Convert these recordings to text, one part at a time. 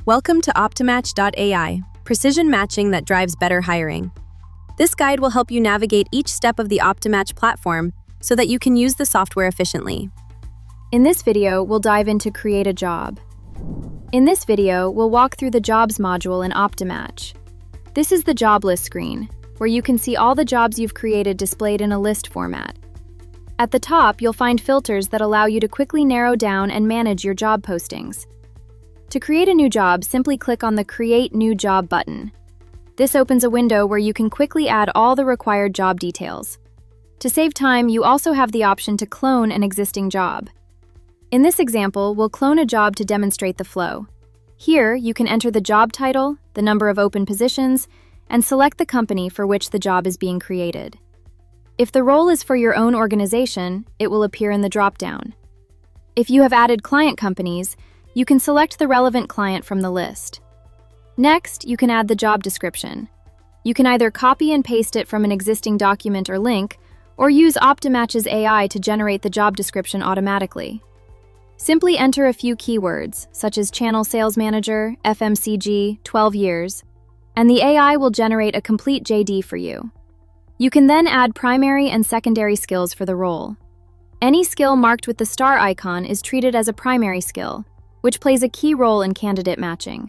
Welcome to Optymatch.ai, precision matching that drives better hiring. This guide will help you navigate each step of the Optymatch platform so that you can use the software efficiently. In this video, we'll dive into Create a Job. In this video, we'll walk through the Jobs module in Optymatch. This is the job list screen, where you can see all the jobs you've created displayed in a list format. At the top, you'll find filters that allow you to quickly narrow down and manage your job postings. To create a new job, simply click on the Create New Job button. This opens a window where you can quickly add all the required job details. To save time, you also have the option to clone an existing job. In this example, we'll clone a job to demonstrate the flow. Here, you can enter the job title, the number of open positions, and select the company for which the job is being created. If the role is for your own organization, it will appear in the drop-down. If you have added client companies, you can select the relevant client from the list. Next, you can add the job description. You can either copy and paste it from an existing document or link, or use Optymatch's AI to generate the job description automatically. Simply enter a few keywords, such as Channel Sales Manager, FMCG, 12 years, and the AI will generate a complete JD for you. You can then add primary and secondary skills for the role. Any skill marked with the star icon is treated as a primary skill, which plays a key role in candidate matching.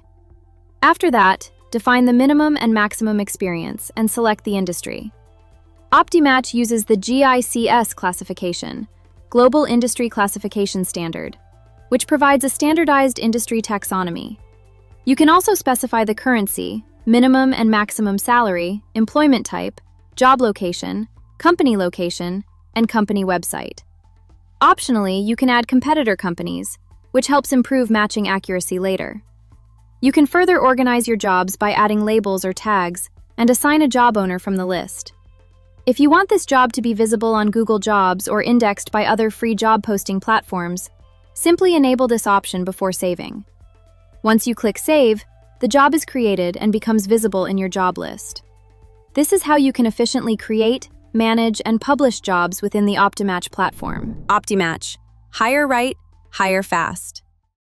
After that, define the minimum and maximum experience and select the industry. Optymatch uses the GICS classification, Global Industry Classification Standard, which provides a standardized industry taxonomy. You can also specify the currency, minimum and maximum salary, employment type, job location, company location, and company website. Optionally, you can add competitor companies, which helps improve matching accuracy later. You can further organize your jobs by adding labels or tags and assign a job owner from the list. If you want this job to be visible on Google Jobs or indexed by other free job posting platforms, simply enable this option before saving. Once you click Save, the job is created and becomes visible in your job list. This is how you can efficiently create, manage, and publish jobs within the Optymatch platform. Optymatch. Hire right, hire fast.